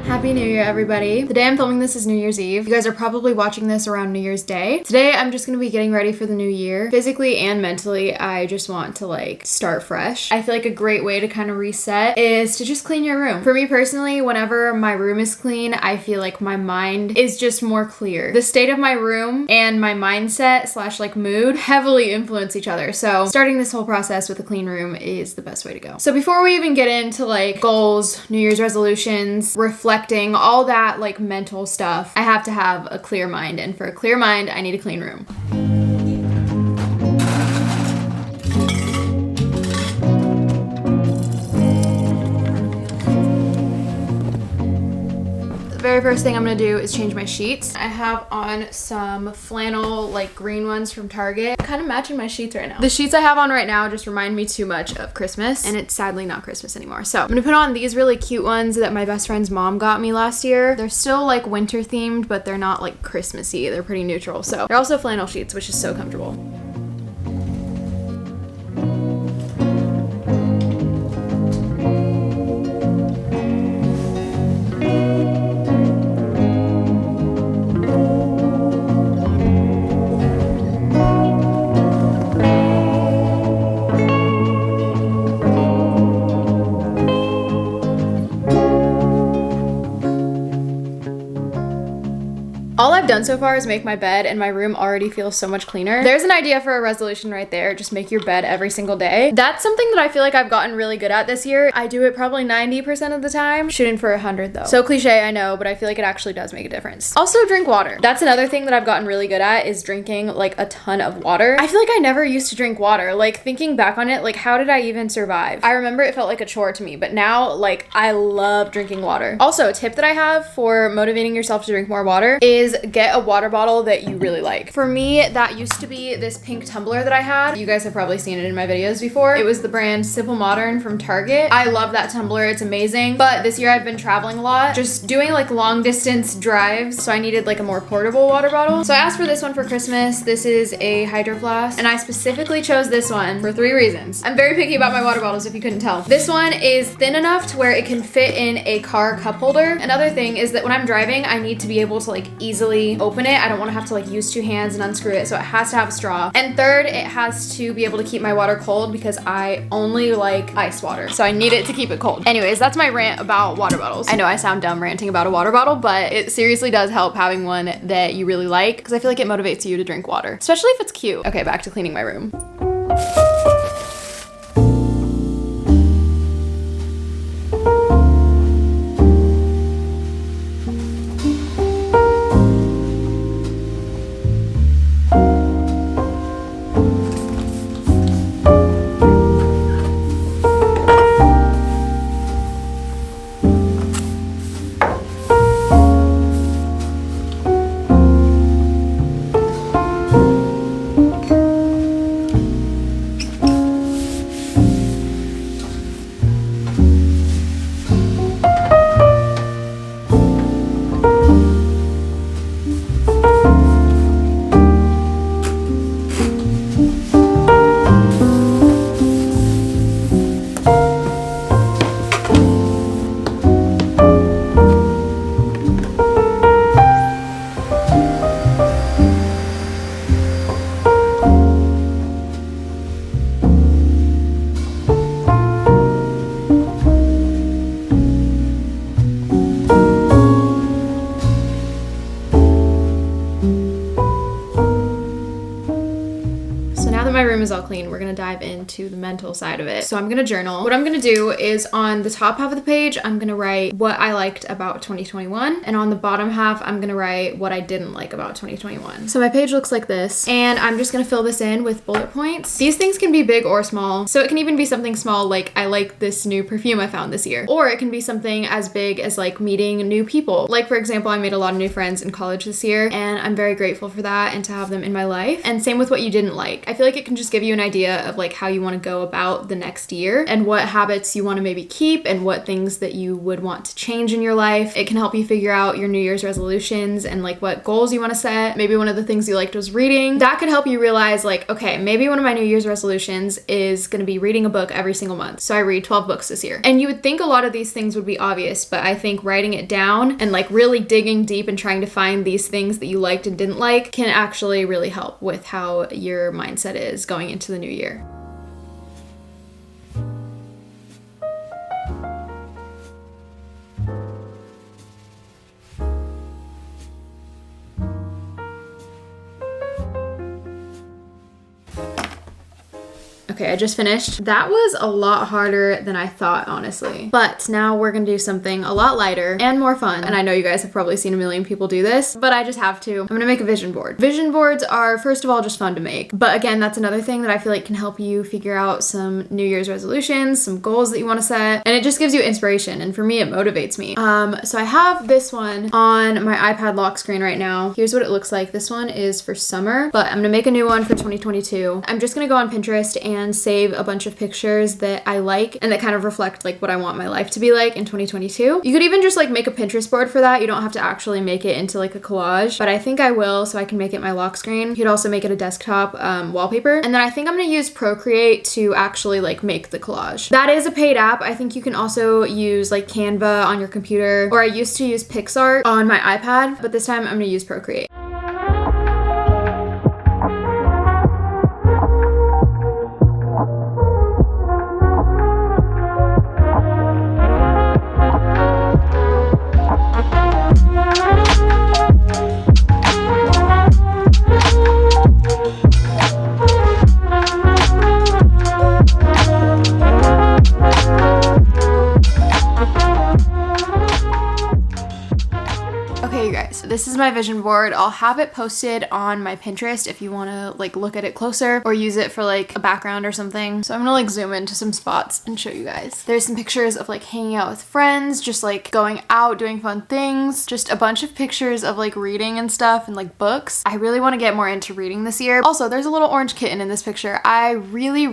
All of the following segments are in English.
Happy New Year, everybody. The day I'm filming this is New Year's Eve. You guys are probably watching this around New Year's Day. Today, I'm just gonna be getting ready for the new year. Physically and mentally, I just want to like start fresh. I feel like a great way to kind of reset is to just clean your room. For me personally, whenever my room is clean, I feel like my mind is just more clear. The state of my room and my mindset slash like mood heavily influence each other. So starting this whole process with a clean room is the best way to go. So before we even get into like goals, New Year's resolutions, reflecting, all that like mental stuff, I have to have a clear mind, and for a clear mind, I need a clean room. The very first thing I'm gonna do is change my sheets. I have on some flannel, like green ones from Target. I'm kind of matching my sheets right now. The sheets I have on right now just remind me too much of Christmas, and it's sadly not Christmas anymore. So I'm gonna put on these really cute ones that my best friend's mom got me last year. They're still like winter themed, but they're not like Christmassy. They're pretty neutral. So they're also flannel sheets, which is so comfortable. All I've done so far is make my bed, and my room already feels so much cleaner. There's an idea for a resolution right there. Just make your bed every single day. That's something that I feel like I've gotten really good at this year. I do it probably 90% of the time. Shooting for 100 though. So cliche, I know, but I feel like it actually does make a difference. Also, drink water. That's another thing that I've gotten really good at, is drinking like a ton of water. I feel like I never used to drink water. Like thinking back on it, like how did I even survive? I remember it felt like a chore to me, but now like I love drinking water. Also, a tip that I have for motivating yourself to drink more water is get a water bottle that you really like. For me, that used to be this pink tumbler that I had. You guys have probably seen it in my videos before. It was the brand Simple Modern from Target. I love that tumbler, it's amazing. But this year I've been traveling a lot, just doing like long distance drives, so I needed like a more portable water bottle. So I asked for this one for Christmas. This is a Hydro Flask, and I specifically chose this one for 3 reasons. I'm very picky about my water bottles, if you couldn't tell. This one is thin enough to where it can fit in a car cup holder. Another thing is that when I'm driving, I need to be able to like easily open it. I don't want to have to like use 2 hands and unscrew it, so it has to have a straw. And third, it has to be able to keep my water cold because I only like ice water, so I need it to keep it cold. Anyways, that's my rant about water bottles. I know I sound dumb ranting about a water bottle, but it seriously does help having one that you really like, because I feel like it motivates you to drink water, especially if it's cute. Okay, back to cleaning my room. room is all clean, we're gonna dive into the mental side of it. So I'm gonna journal. What I'm gonna do is on the top half of the page, I'm gonna write what I liked about 2021. And on the bottom half, I'm gonna write what I didn't like about 2021. So my page looks like this. And I'm just gonna fill this in with bullet points. These things can be big or small. So it can even be something small like I like this new perfume I found this year. Or it can be something as big as like meeting new people. Like for example, I made a lot of new friends in college this year and I'm very grateful for that and to have them in my life. And same with what you didn't like. I feel like it can just give you an an idea of like how you want to go about the next year and what habits you want to maybe keep and what things that you would want to change in your life. It can help you figure out your New Year's resolutions and like what goals you want to set. Maybe one of the things you liked was reading. That could help you realize like, okay, maybe one of my New Year's resolutions is going to be reading a book every single month. So I read 12 books this year. And you would think a lot of these things would be obvious, but I think writing it down and like really digging deep and trying to find these things that you liked and didn't like can actually really help with how your mindset is going into the new year. Okay, I just finished. That was a lot harder than I thought, honestly. But now we're gonna do something a lot lighter and more fun. And I know you guys have probably seen a million people do this, but I just have to. I'm gonna make a vision board. Vision boards are, first of all, just fun to make. But again, that's another thing that I feel like can help you figure out some New Year's resolutions, some goals that you wanna set. And it just gives you inspiration. And for me, it motivates me. So I have this one on my iPad lock screen right now. Here's what it looks like. This one is for summer, but I'm gonna make a new one for 2022. I'm just gonna go on Pinterest and save a bunch of pictures that I like and that kind of reflect like what I want my life to be like in 2022. You could even just like make a Pinterest board for that. You don't have to actually make it into like a collage, but I think I will so I can make it my lock screen. You could also make it a desktop wallpaper. And then I think I'm gonna use Procreate to actually like make the collage. That is a paid app. I think you can also use like Canva on your computer, or I used to use PixArt on my iPad, but this time I'm gonna use Procreate. This is my vision board. I'll have it posted on my Pinterest if you want to like look at it closer or use it for like a background or something. So I'm gonna like zoom into some spots and show you guys. There's some pictures of like hanging out with friends, just like going out, doing fun things, just a bunch of pictures of like reading and stuff and like books. I really want to get more into reading this year. Also, there's a little orange kitten in this picture. I really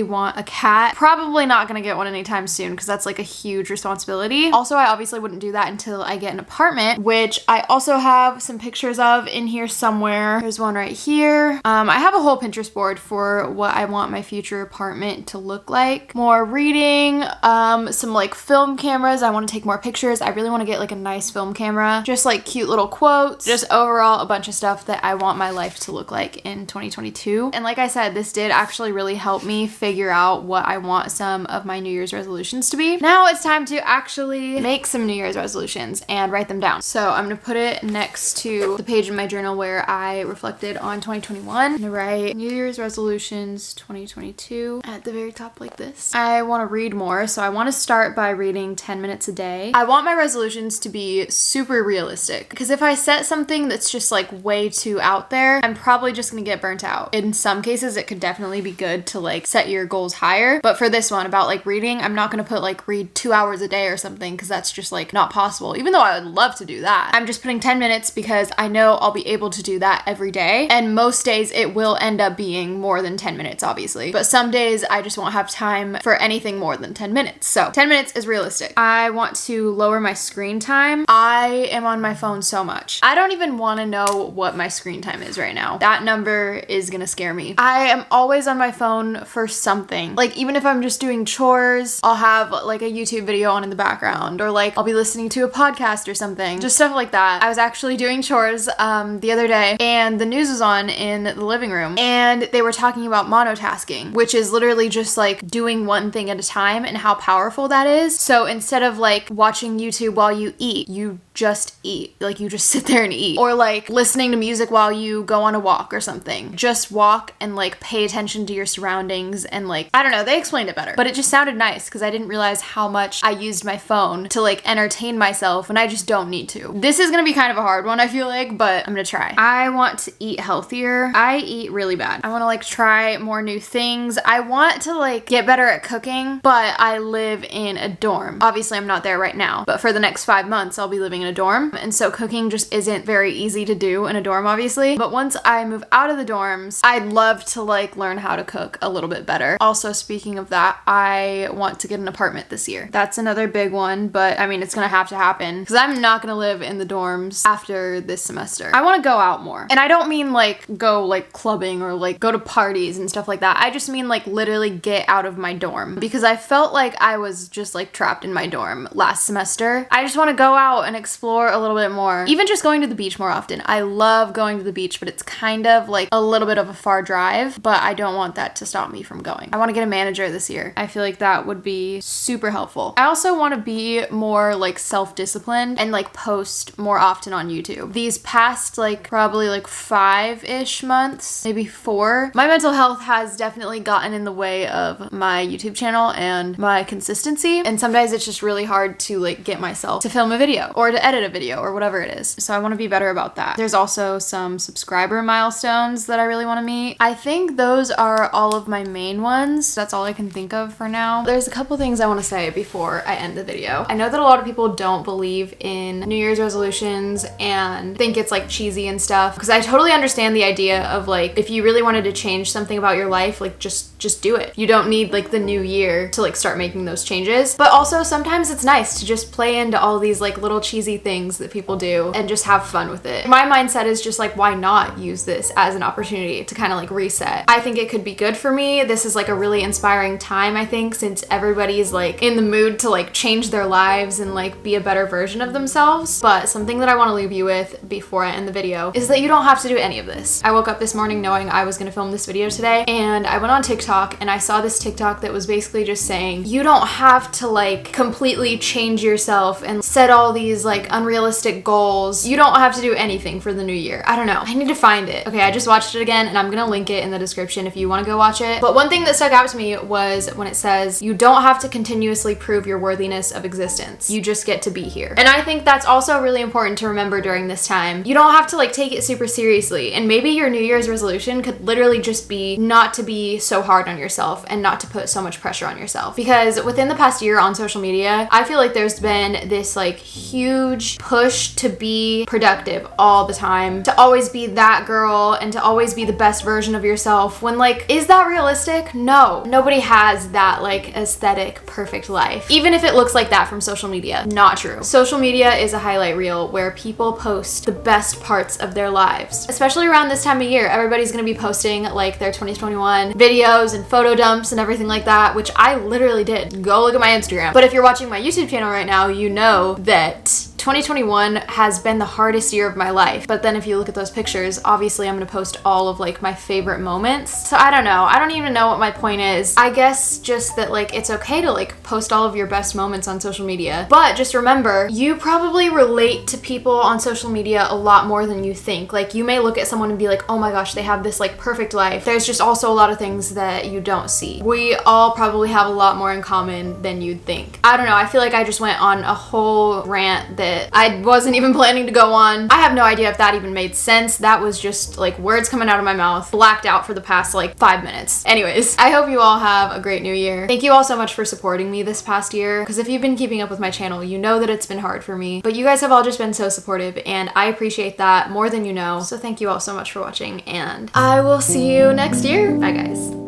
want a cat. Probably not gonna get one anytime soon because that's like a huge responsibility. Also, I obviously wouldn't do that until I get an apartment, which I also have some pictures of in here somewhere. There's one right here. I have a whole Pinterest board for what I want my future apartment to look like. More reading, some like film cameras. I want to take more pictures. I really want to get like a nice film camera. Just like cute little quotes. Just overall a bunch of stuff that I want my life to look like in 2022. And like I said, this did actually really help me figure out what I want some of my New Year's resolutions to be. Now it's time to actually make some New Year's resolutions and write them down. So I'm gonna put it next to the page in my journal where I reflected on 2021. I'm gonna write New Year's resolutions 2022 at the very top like this. I want to read more, so I want to start by reading 10 minutes a day. I want my resolutions to be super realistic because if I set something that's just like way too out there, I'm probably just gonna get burnt out. In some cases, it could definitely be good to like set your goals higher, but for this one about like reading, I'm not gonna put like read 2 hours a day or something because that's just like not possible, even though I would love to do that. I'm just putting 10 minutes because I know I'll be able to do that every day, and most days it will end up being more than 10 minutes obviously, but some days I just won't have time for anything more than 10 minutes. So 10 minutes is realistic. I want to lower my screen time. I am on my phone so much. I don't even want to know what my screen time is right now. That number is gonna scare me. I am always on my phone for something. Like even if I'm just doing chores, I'll have like a YouTube video on in the background, or like I'll be listening to a podcast or something, just stuff like that. I was actually doing chores the other day and the news was on in the living room and they were talking about monotasking, which is literally just like doing one thing at a time and how powerful that is. So instead of like watching YouTube while you eat, you just eat. Like you just sit there and eat. Or like listening to music while you go on a walk or something. Just walk and like pay attention to your surroundings and like, I don't know, they explained it better. But it just sounded nice because I didn't realize how much I used my phone to like entertain myself when I just don't need to. This is gonna be kind of a hard one, I feel like, but I'm gonna try. I want to eat healthier. I eat really bad. I wanna like try more new things. I want to like get better at cooking, but I live in a dorm. Obviously I'm not there right now, but for the next 5 months I'll be living in a dorm. And so cooking just isn't very easy to do in a dorm, obviously. But once I move out of the dorms, I'd love to like learn how to cook a little bit better. Also, speaking of that, I want to get an apartment this year. That's another big one, but I mean, it's gonna have to happen because I'm not gonna live in the dorms after this semester. I want to go out more. And I don't mean like go like clubbing or like go to parties and stuff like that. I just mean like literally get out of my dorm because I felt like I was just like trapped in my dorm last semester. I just want to go out and explore a little bit more. Even just going to the beach more often. I love going to the beach, but it's kind of like a little bit of a far drive, but I don't want that to stop me from going. I want to get a manager this year. I feel like that would be super helpful. I also want to be more like self-disciplined and like post more often on YouTube. These past like probably like 5-ish months, maybe 4, my mental health has definitely gotten in the way of my YouTube channel and my consistency. And sometimes it's just really hard to like get myself to film a video or to edit a video or whatever it is. So I want to be better about that. There's also some subscriber milestones that I really want to meet. I think those are all of my main ones. That's all I can think of for now. There's a couple things I want to say before I end the video. I know that a lot of people don't believe in New Year's resolutions and think it's like cheesy and stuff, because I totally understand the idea of like if you really wanted to change something about your life, like just do it. You don't need like the new year to like start making those changes. But also sometimes it's nice to just play into all these like little cheesy things that people do and just have fun with it. My mindset is just like, why not use this as an opportunity to kind of like reset? I think it could be good for me. This is like a really inspiring time, I think, since everybody's like in the mood to like change their lives and like be a better version of themselves. But something that I want to leave you with before I end the video is that you don't have to do any of this. I woke up this morning knowing I was going to film this video today, and I went on TikTok and I saw this TikTok that was basically just saying you don't have to like completely change yourself and set all these like unrealistic goals. You don't have to do anything for the new year. I don't know. I need to find it. Okay, I just watched it again and I'm gonna link it in the description if you want to go watch it. But one thing that stuck out to me was when it says you don't have to continuously prove your worthiness of existence. You just get to be here. And I think that's also really important to remember during this time. You don't have to like take it super seriously, and maybe your New Year's resolution could literally just be not to be so hard on yourself and not to put so much pressure on yourself. Because within the past year on social media, I feel like there's been this like huge push to be productive all the time, to always be that girl and to always be the best version of yourself, when like, is that realistic? No. Nobody has that like aesthetic perfect life, even if it looks like that from social media. Not true. Social media is a highlight reel where people post the best parts of their lives. Especially around this time of year, everybody's gonna be posting like their 2021 videos and photo dumps and everything like that, which I literally did. Go look at my Instagram. But if you're watching my YouTube channel right now, you know that 2021 has been the hardest year of my life. But then if you look at those pictures, obviously I'm gonna post all of like my favorite moments. So I don't know. I don't even know what my point is. I guess just that like it's okay to like post all of your best moments on social media. But just remember, you probably relate to people on social media a lot more than you think. Like you may look at someone and be like, oh my gosh, they have this like perfect life. There's just also a lot of things that you don't see. We all probably have a lot more in common than you'd think. I don't know. I feel like I just went on a whole rant that I wasn't even planning to go on. I have no idea if that even made sense. That was just like words coming out of my mouth, blacked out for the past like 5 minutes. Anyways, I hope you all have a great new year. Thank you all so much for supporting me this past year, because if you've been keeping up with my channel, you know that it's been hard for me, but you guys have all just been so supportive and I appreciate that more than you know. So thank you all so much for watching, and I will see you next year. Bye guys.